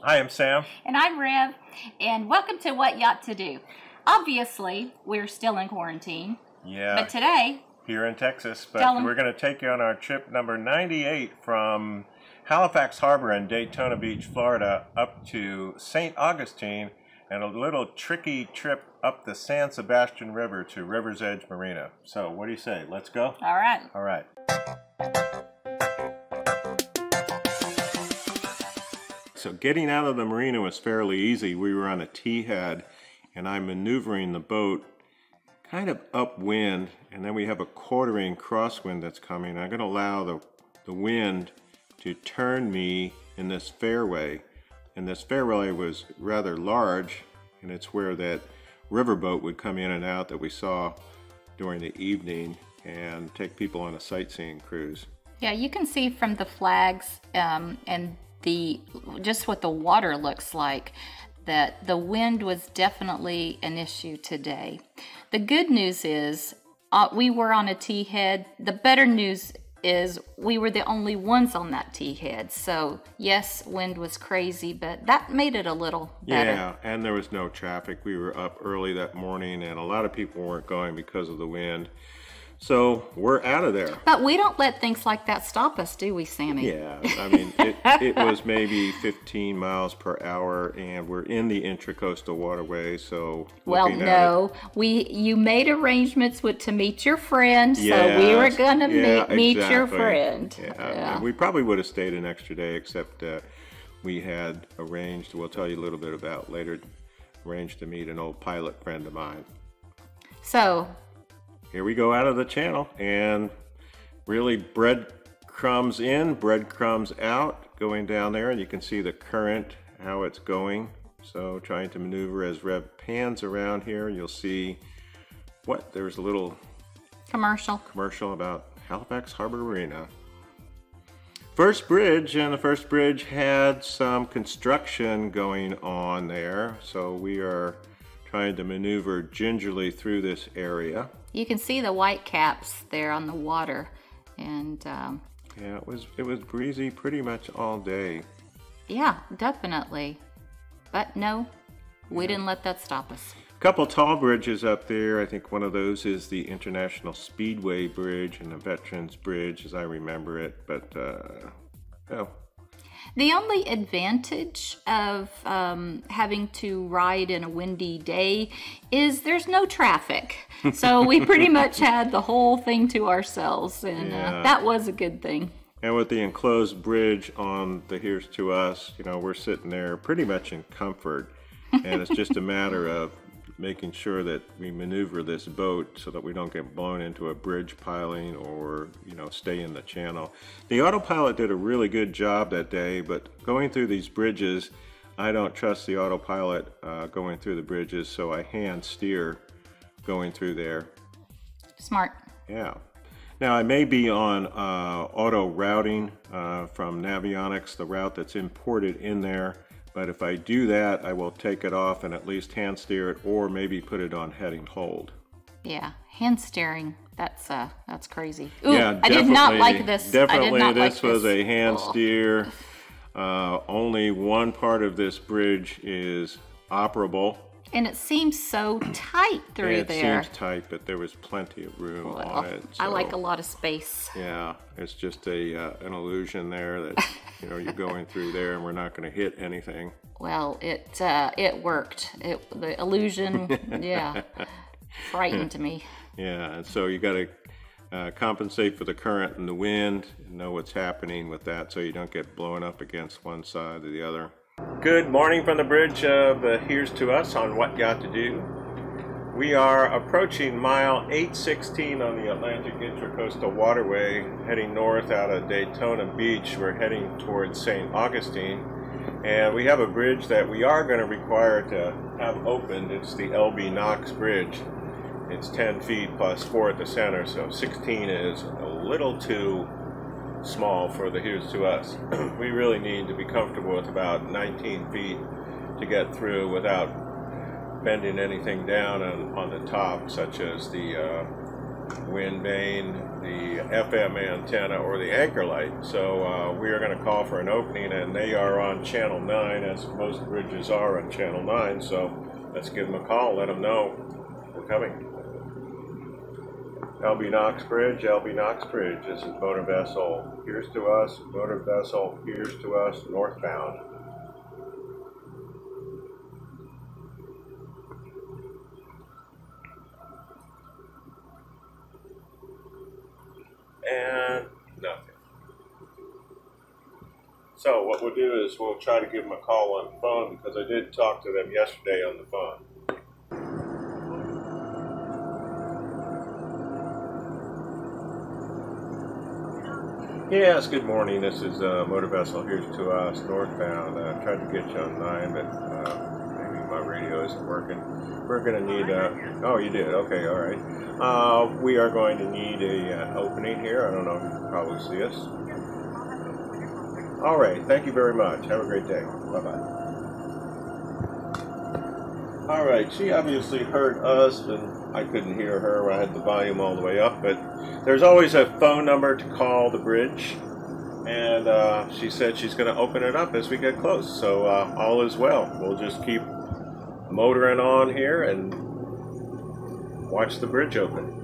I am Sam. And I'm Rev, and welcome to What Yacht to Do. Obviously, we're still in quarantine. Yeah. But today... Here in Texas, but we're going to take you on our trip number 98 from Halifax Harbor and Daytona Beach, Florida, up to St. Augustine, and a little tricky trip up the San Sebastian River to River's Edge Marina. So, what do you say? Let's go? All right. All right. So getting out of the marina was fairly easy. We were on a T-head, and I'm maneuvering the boat kind of upwind, and then we have a quartering crosswind that's coming. I'm going to allow the wind to turn me in this fairway, and this fairway was rather large, and it's where that riverboat would come in and out that we saw during the evening and take people on a sightseeing cruise. Yeah, you can see from the flags and just what the water looks like that the wind was definitely an issue today. The good news is we were on a T-head. The better news is we were the only ones on that T-head. So yes, wind was crazy, but that made it a little better. Yeah, and there was no traffic. We were up early that morning, and a lot of people weren't going because of the wind. So we're out of there. But we don't let things like that stop us, do we, Sammy? Yeah, I mean, it was maybe 15 miles per hour, and we're in the Intracoastal Waterway, so... Well, no, you made arrangements to meet your friend, so we were going to meet your friend. Yeah. And we probably would have stayed an extra day, except we had arranged, we'll tell you a little bit about later, arranged to meet an old pilot friend of mine. So... here we go out of the channel, and really breadcrumbs in, breadcrumbs out, going down there, and you can see the current, how it's going. So trying to maneuver as Rev pans around here, you'll see there's a little commercial about Halifax Harbor Marina. First bridge, and the first bridge had some construction going on there, so we are trying to maneuver gingerly through this area. You can see the white caps there on the water, and yeah, it was breezy pretty much all day. Yeah, definitely. But no, we didn't let that stop us. A couple tall bridges up there. I think one of those is the International Speedway Bridge and the Veterans Bridge, as I remember it. But oh. The only advantage of having to ride in a windy day is there's no traffic. So we pretty much had the whole thing to ourselves, and that was a good thing. And with the enclosed bridge on the Here's to Us, we're sitting there pretty much in comfort, and it's just a matter of making sure that we maneuver this boat so that we don't get blown into a bridge piling or, stay in the channel. The autopilot did a really good job that day, but going through these bridges, I don't trust the autopilot going through the bridges, so I hand steer going through there. Smart. Yeah. Now, I may be on auto routing from Navionics, the route that's imported in there. But if I do that, I will take it off and at least hand steer it, or maybe put it on heading hold. Yeah, hand steering, that's crazy. Ooh, yeah, I did not like this. Definitely, this was a hand steer. Only one part of this bridge is operable. And it seems so tight through there. It seems tight, but there was plenty of room on it. So, I like a lot of space. Yeah, it's just an illusion there that you're going through there, and we're not going to hit anything. Well, it worked. The illusion, yeah, frightened me. Yeah, and so you got to compensate for the current and the wind, and know what's happening with that, so you don't get blown up against one side or the other. Good morning from the bridge of the Here's to Us on What Yacht to Do. We are approaching mile 816 on the Atlantic Intracoastal Waterway, heading north out of Daytona Beach. We're heading towards St. Augustine, and we have a bridge that we are going to require to have opened. It's the Knox Bridge. It's 10 feet plus 4 at the center, so 16 is a little too small for the Here's to Us. We really need to be comfortable with about 19 feet to get through without bending anything down on the top, such as the wind vane, the FM antenna, or the anchor light. So we are going to call for an opening, and they are on channel 9, as most bridges are on channel 9. So let's give them a call, let them know we're coming. LB Knox Bridge, LB Knox Bridge. This is motor vessel, here's to us, motor vessel, here's to us, northbound. And nothing. So what we'll do is we'll try to give them a call on the phone, because I did talk to them yesterday on the phone. Yes, good morning. This is motor vessel, here's to us, northbound. I tried to get you on 9, but maybe my radio isn't working. We're going to need oh, you did? Okay, all right. We are going to need a opening here. I don't know if you can probably see us. All right, thank you very much. Have a great day. Bye-bye. All right, she obviously heard us, and I couldn't hear her. I had the volume all the way up, but there's always a phone number to call the bridge, and she said she's going to open it up as we get close, so all is well. We'll just keep motoring on here and watch the bridge open.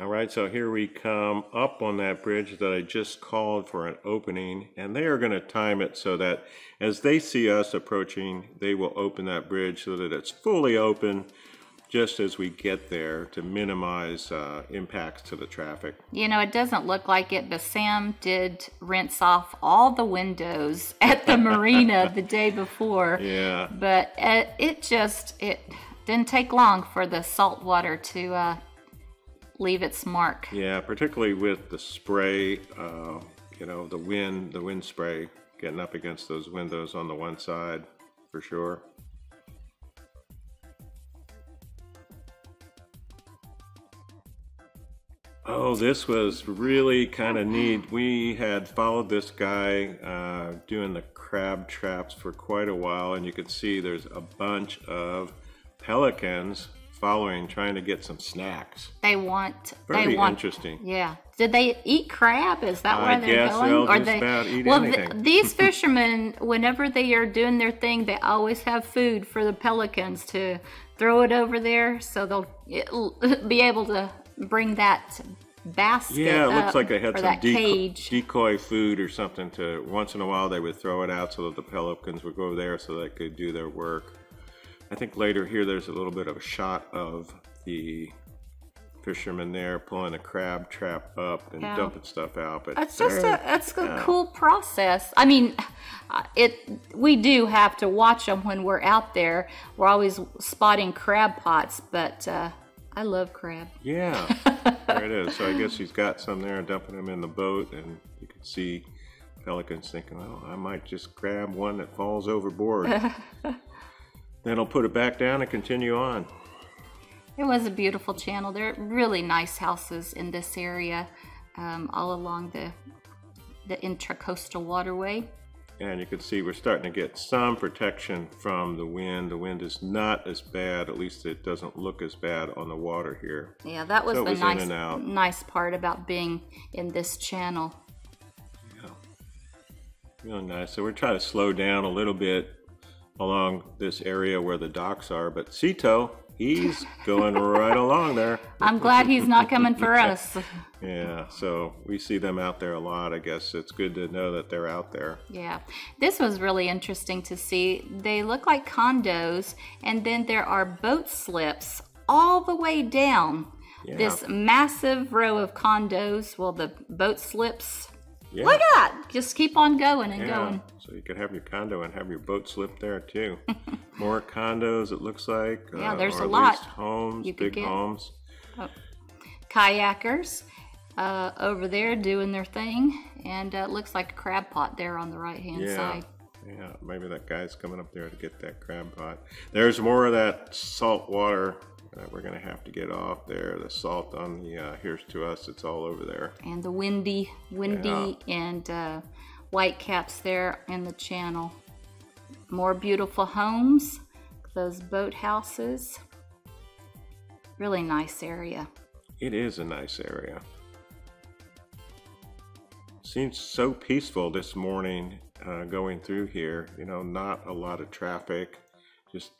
All right, so here we come up on that bridge that I just called for an opening, and they are going to time it so that as they see us approaching, they will open that bridge so that it's fully open just as we get there, to minimize impacts to the traffic. You know, it doesn't look like it, but Sam did rinse off all the windows at the marina the day before. Yeah. But it didn't take long for the salt water to leave its mark. Yeah, particularly with the spray, you know, the wind spray getting up against those windows on the one side, for sure. Oh, this was really kind of neat. We had followed this guy doing the crab traps for quite a while, and you can see there's a bunch of pelicans following, trying to get some snacks. Very interesting. Yeah. Did they eat crab? Is that where they're going? They'll just about eat anything. These fishermen, whenever they are doing their thing, they always have food for the pelicans to throw it over there, so they'll be able to bring that basket. Yeah, it looks like they had some cage. decoy food or something. To once in a while they would throw it out so that the pelicans would go there so they could do their work. I think later here there's a little bit of a shot of the fishermen there pulling a crab trap up and dumping stuff out. But it's a cool process. I mean, we do have to watch them when we're out there. We're always spotting crab pots, but I love crab. Yeah, there it is. So I guess he's got some there, dumping them in the boat, and you can see pelicans thinking, "Oh, I might just grab one that falls overboard." Then I'll put it back down and continue on. It was a beautiful channel. There are really nice houses in this area, all along the Intracoastal Waterway. And you can see we're starting to get some protection from the wind. The wind is not as bad, at least it doesn't look as bad on the water here. Yeah, that was the nice part about being in this channel. Yeah, really nice. So we're trying to slow down a little bit along this area where the docks are, but Cito, he's going right along there. I'm glad he's not coming for us. Yeah, so we see them out there a lot. I guess it's good to know that they're out there. Yeah, this was really interesting to see. They look like condos, and then there are boat slips all the way down. Yeah. This massive row of condos. Well, the boat slips. Yeah. Look at that! Just keep on going and going. So you could have your condo and have your boat slip there too. More condos, it looks like. Yeah, there's or a lot. Least homes, big homes. Oh. Kayakers over there doing their thing, and it looks like a crab pot there on the right-hand side. Yeah, maybe that guy's coming up there to get that crab pot. There's more of that salt water that we're going to have to get off there. The salt on the here's to us, it's all over there. And the windy and white caps there in the channel. More beautiful homes, those boat houses. Really nice area. It is a nice area. Seems so peaceful this morning going through here. You know, not a lot of traffic. Just,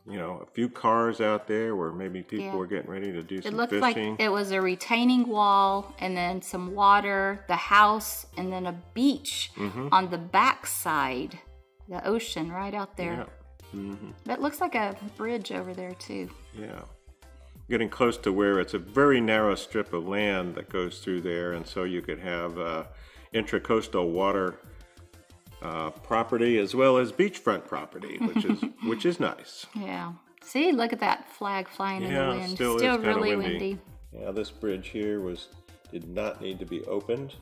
you know, a few cars out there where maybe people were getting ready to do some fishing. It looked like it was a retaining wall and then some water, the house, and then a beach on the back side. The ocean right out there. Yeah. That looks like a bridge over there too. Yeah. Getting close to where it's a very narrow strip of land that goes through there, and so you could have intracoastal water property as well as beachfront property, which is nice. Yeah. See, look at that flag flying in the wind. Still really windy. Yeah, this bridge here did not need to be opened.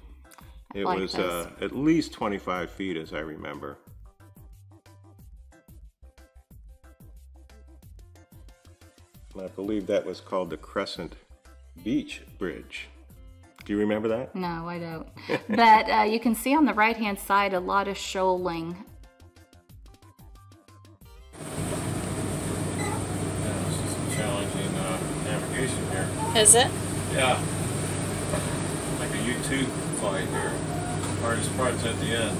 It like was at least 25 feet, as I remember. I believe that was called the Crescent Beach Bridge. Do you remember that? No, I don't. But you can see on the right-hand side a lot of shoaling. Yeah, this is some challenging navigation here. Is it? Yeah. Like a U2 flight here. Hardest part's at the end.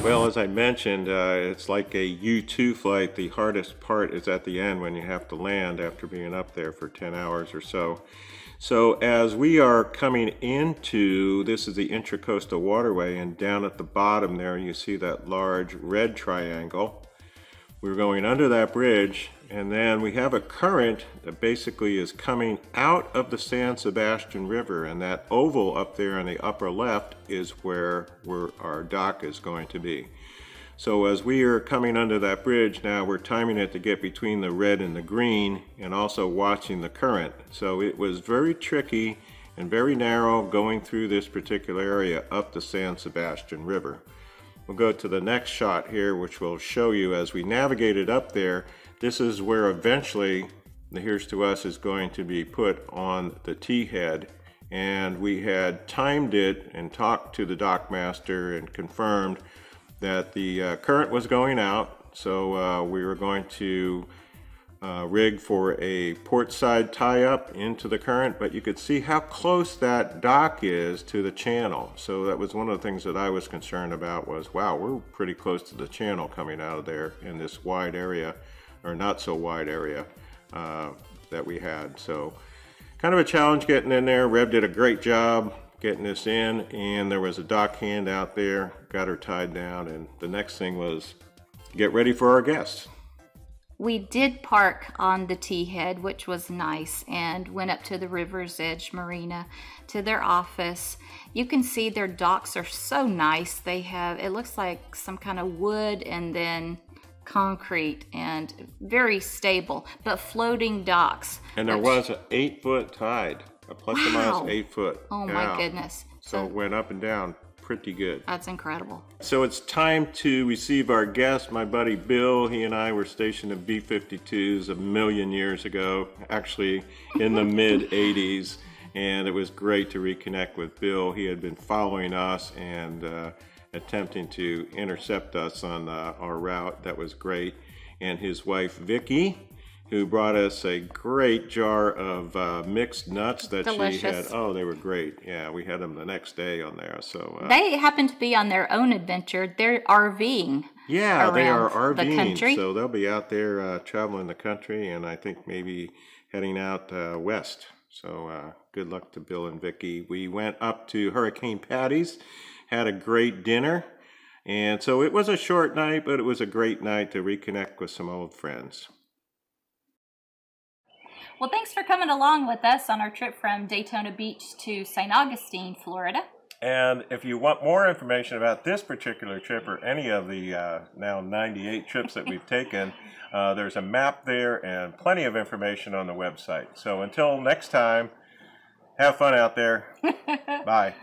Well, as I mentioned, it's like a U2 flight. The hardest part is at the end when you have to land after being up there for 10 hours or so. So as we are coming into, this is the Intracoastal Waterway, and down at the bottom there you see that large red triangle. We're going under that bridge, and then we have a current that basically is coming out of the San Sebastian River, and that oval up there on the upper left is where our dock is going to be. So as we are coming under that bridge now, we're timing it to get between the red and the green and also watching the current. So it was very tricky and very narrow going through this particular area up the San Sebastian River. We'll go to the next shot here, which will show you as we navigated up there. This is where eventually the Here's to Us is going to be put on the T-head. And we had timed it and talked to the dockmaster and confirmed that the current was going out. So we were going to rig for a port side tie-up into the current, but you could see how close that dock is to the channel. So that was one of the things that I was concerned about was, wow, we're pretty close to the channel coming out of there in this wide area, or not so wide area that we had. So kind of a challenge getting in there. Rev did a great job getting this in, and there was a dock hand out there, got her tied down, and the next thing was get ready for our guests. We did park on the T-head, which was nice, and went up to the River's Edge Marina to their office. You can see their docks are so nice. They have, it looks like some kind of wood and then concrete, and very stable, but floating docks. And there was an 8-foot tide, a plus or minus 8 foot. Oh my goodness. So it went up and down pretty good. That's incredible. So it's time to receive our guest. My buddy Bill, he and I were stationed at B-52s a million years ago, actually in the mid-80s, and it was great to reconnect with Bill. He had been following us and attempting to intercept us on our route. That was great. And his wife Vicky, who brought us a great jar of mixed nuts that Delicious. She had. Oh, they were great. Yeah, we had them the next day on there. So they happen to be on their own adventure. They're RVing. Yeah, they are RVing. The country. So they'll be out there traveling the country, and I think maybe heading out west. So good luck to Bill and Vicky. We went up to Hurricane Patty's, had a great dinner, and so it was a short night, but it was a great night to reconnect with some old friends. Well, thanks for coming along with us on our trip from Daytona Beach to St. Augustine, Florida. And if you want more information about this particular trip or any of the now 98 trips that we've taken, there's a map there and plenty of information on the website. So until next time, have fun out there. Bye.